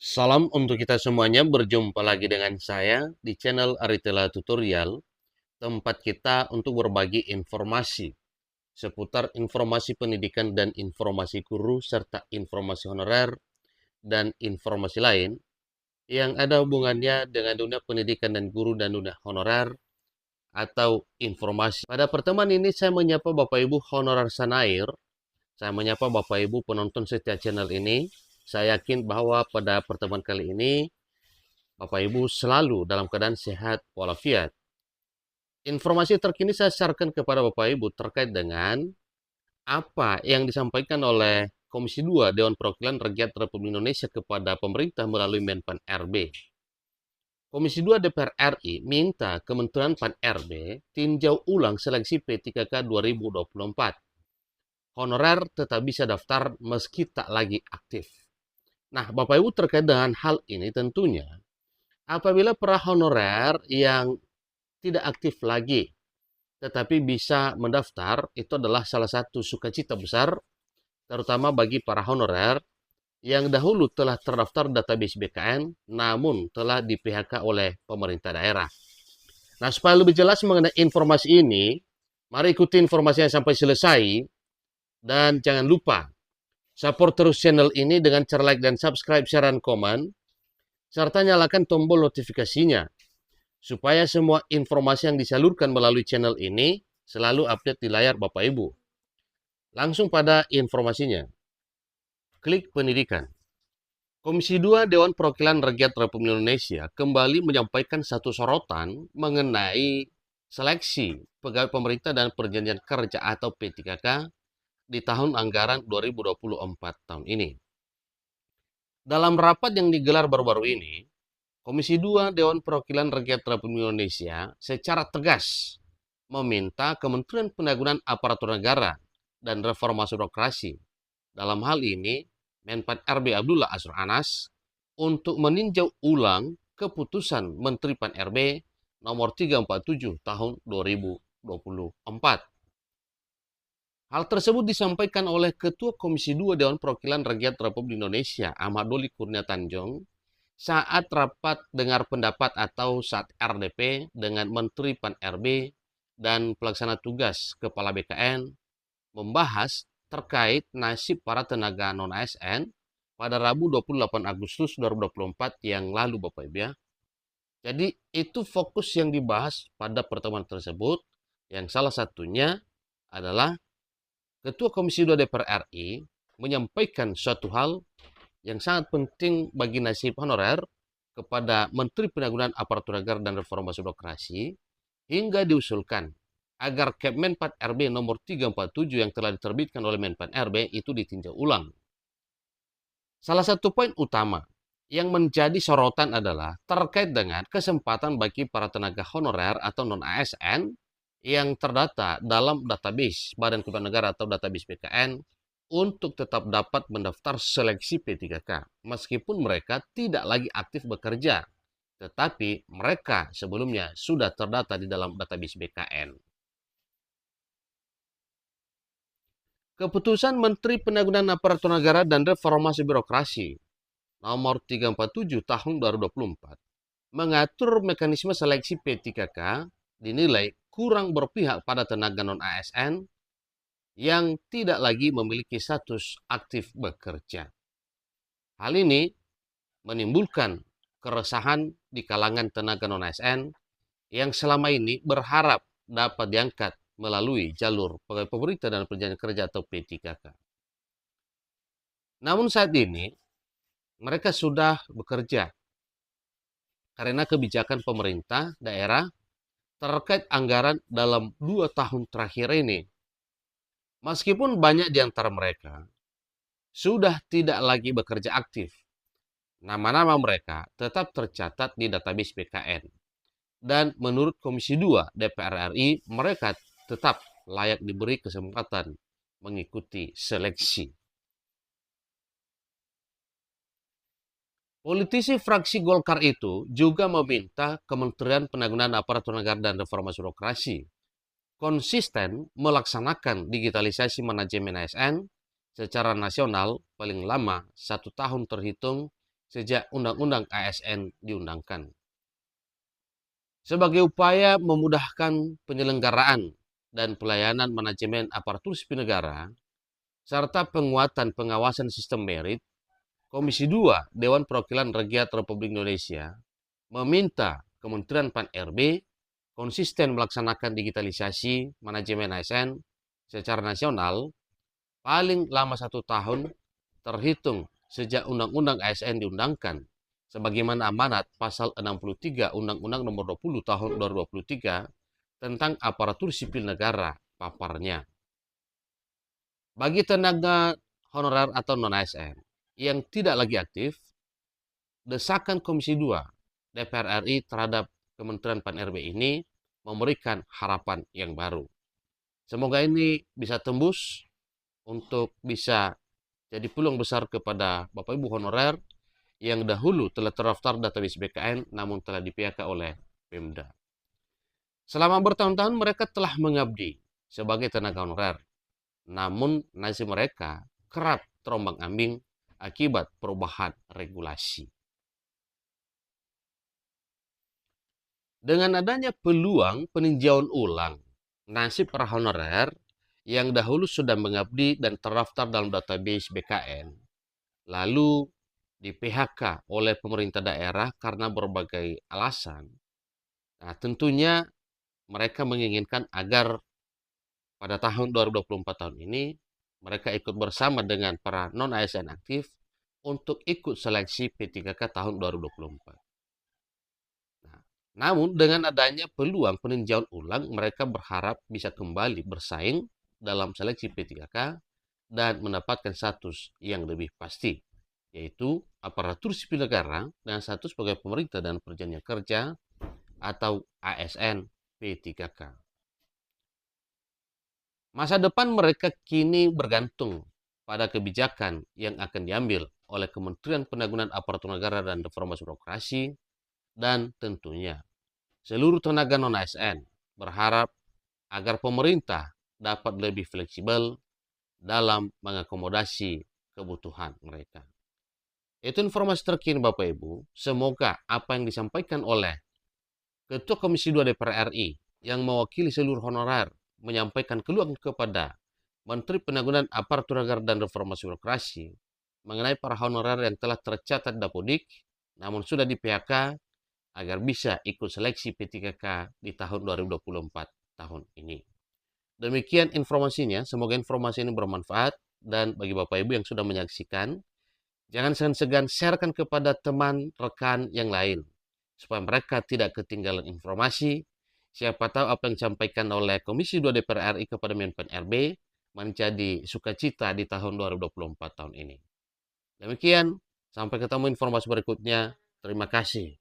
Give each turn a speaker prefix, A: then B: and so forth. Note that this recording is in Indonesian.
A: Salam untuk kita semuanya, berjumpa lagi dengan saya di channel Aritela Tutorial, tempat kita untuk berbagi informasi seputar informasi pendidikan dan informasi guru, serta informasi honorer dan informasi lain yang ada hubungannya dengan dunia pendidikan dan guru dan dunia honorer atau informasi. Pada pertemuan ini saya menyapa Bapak Ibu honorer Sanair, saya menyapa Bapak Ibu penonton setia channel ini. Saya yakin bahwa pada pertemuan kali ini Bapak Ibu selalu dalam keadaan sehat walafiat. Informasi terkini saya sarankan kepada Bapak Ibu terkait dengan apa yang disampaikan oleh Komisi 2 Dewan Perwakilan Rakyat Republik Indonesia kepada pemerintah melalui Menpan RB. Komisi 2 DPR RI minta Kementerian Pan RB tinjau ulang seleksi P3K 2024. Honorer tetap bisa daftar meski tak lagi aktif. Nah, Bapak Ibu terkait dengan hal ini tentunya apabila para honorer yang tidak aktif lagi, tetapi bisa mendaftar, itu adalah salah satu sukacita besar, terutama bagi para honorer yang dahulu telah terdaftar database BKN, namun telah di PHK oleh pemerintah daerah. Nah, supaya lebih jelas mengenai informasi ini, mari ikuti informasinya sampai selesai, dan jangan lupa support terus channel ini dengan cara like dan subscribe, share, dan komen, serta nyalakan tombol notifikasinya supaya semua informasi yang disalurkan melalui channel ini selalu update di layar Bapak Ibu. Langsung pada informasinya. Klik pendidikan. Komisi 2 Dewan Perwakilan Rakyat Republik Indonesia kembali menyampaikan satu sorotan mengenai seleksi pegawai pemerintah dan perjanjian kerja atau P3K di tahun anggaran 2024 tahun ini. Dalam rapat yang digelar baru-baru ini, Komisi 2 Dewan Perwakilan Rakyat Republik Indonesia secara tegas meminta Kementerian Pendayagunaan Aparatur Negara dan Reformasi Birokrasi, dalam hal ini Menpan RB Abdullah Azwar Anas, untuk meninjau ulang keputusan Menteri Pan RB nomor 347 tahun 2024. Hal tersebut disampaikan oleh Ketua Komisi 2 Dewan Perwakilan Rakyat Republik Indonesia Ahmad Doli Kurnia Tanjung saat rapat dengar pendapat atau saat RDP dengan Menteri Pan RB dan pelaksana tugas Kepala BKN membahas terkait nasib para tenaga non-ASN pada Rabu 28 Agustus 2024 yang lalu, Bapak Ibu ya. Jadi itu fokus yang dibahas pada pertemuan tersebut, yang salah satunya adalah Ketua Komisi 2 DPR RI menyampaikan suatu hal yang sangat penting bagi nasib honorer kepada Menteri Pendayagunaan Aparatur Negara dan Reformasi Birokrasi, hingga diusulkan agar Kepmenpan RB nomor 347 yang telah diterbitkan oleh Menpan RB itu ditinjau ulang. Salah satu poin utama yang menjadi sorotan adalah terkait dengan kesempatan bagi para tenaga honorer atau non-ASN yang terdata dalam database Badan Kepegawaian Negara atau database BKN untuk tetap dapat mendaftar seleksi P3K meskipun mereka tidak lagi aktif bekerja, tetapi mereka sebelumnya sudah terdata di dalam database BKN. Keputusan Menteri Pendayagunaan Aparatur Negara dan Reformasi Birokrasi nomor 347 tahun 2024 mengatur mekanisme seleksi P3K dinilai kurang berpihak pada tenaga non-ASN yang tidak lagi memiliki status aktif bekerja. Hal ini menimbulkan keresahan di kalangan tenaga non-ASN yang selama ini berharap dapat diangkat melalui jalur pegawai pemerintah dan perjanjian kerja atau P3K. Namun saat ini mereka sudah bekerja karena kebijakan pemerintah daerah terkait anggaran dalam 2 tahun terakhir ini. Meskipun banyak di antara mereka sudah tidak lagi bekerja aktif, nama-nama mereka tetap tercatat di database BKN. Dan menurut Komisi 2 DPR RI, mereka tetap layak diberi kesempatan mengikuti seleksi. Politisi fraksi Golkar itu juga meminta Kementerian Pendayagunaan Aparatur Negara dan Reformasi Birokrasi konsisten melaksanakan digitalisasi manajemen ASN secara nasional paling lama 1 tahun terhitung sejak Undang-Undang ASN diundangkan. Sebagai upaya memudahkan penyelenggaraan dan pelayanan manajemen aparatur sipil negara, serta penguatan pengawasan sistem merit, Komisi 2 Dewan Perwakilan Rakyat Republik Indonesia meminta Kementerian Pan-RB konsisten melaksanakan digitalisasi manajemen ASN secara nasional paling lama 1 tahun terhitung sejak Undang-Undang ASN diundangkan sebagaimana amanat pasal 63 Undang-Undang Nomor 20 Tahun 2023 tentang aparatur sipil negara paparnya. Bagi tenaga honorer atau non-ASN yang tidak lagi aktif, desakan Komisi 2 DPR RI terhadap Kementerian Pan-RB ini memberikan harapan yang baru. Semoga ini bisa tembus untuk bisa jadi peluang besar kepada Bapak Ibu honorer yang dahulu telah terdaftar database BKN namun telah di-PHK oleh Pemda. Selama bertahun-tahun mereka telah mengabdi sebagai tenaga honorer, namun nasib mereka kerap terombang-ambing akibat perubahan regulasi. Dengan adanya peluang peninjauan ulang nasib para honorer yang dahulu sudah mengabdi dan terdaftar dalam database BKN, lalu di-PHK oleh pemerintah daerah karena berbagai alasan. Nah, tentunya mereka menginginkan agar pada tahun 2024 tahun ini mereka ikut bersama dengan para non-ASN aktif untuk ikut seleksi P3K tahun 2024. Nah, namun dengan adanya peluang peninjauan ulang, mereka berharap bisa kembali bersaing dalam seleksi P3K dan mendapatkan status yang lebih pasti, yaitu aparatur sipil negara dengan status sebagai pemerintah dan perjanjian kerja atau ASN P3K. Masa depan mereka kini bergantung pada kebijakan yang akan diambil oleh Kementerian Penanggulangan Aparatur Negara dan Reformasi Birokrasi, dan tentunya seluruh tenaga non-ASN berharap agar pemerintah dapat lebih fleksibel dalam mengakomodasi kebutuhan mereka. Itu informasi terkini Bapak Ibu. Semoga apa yang disampaikan oleh Ketua Komisi 2 DPR RI yang mewakili seluruh honorer menyampaikan keluhan kepada Menteri Penanggulangan Aparatur Negara dan Reformasi Birokrasi mengenai para honorer yang telah tercatat Dapodik namun sudah di-PHK agar bisa ikut seleksi P3K di tahun 2024 tahun ini. Demikian informasinya, semoga informasi ini bermanfaat, dan bagi Bapak Ibu yang sudah menyaksikan, jangan segan-segan sharekan kepada teman rekan yang lain supaya mereka tidak ketinggalan informasi. Siapa tahu apa yang disampaikan oleh Komisi 2 DPR RI kepada Menpan RB menjadi sukacita di tahun 2024 tahun ini. Demikian, sampai ketemu informasi berikutnya. Terima kasih.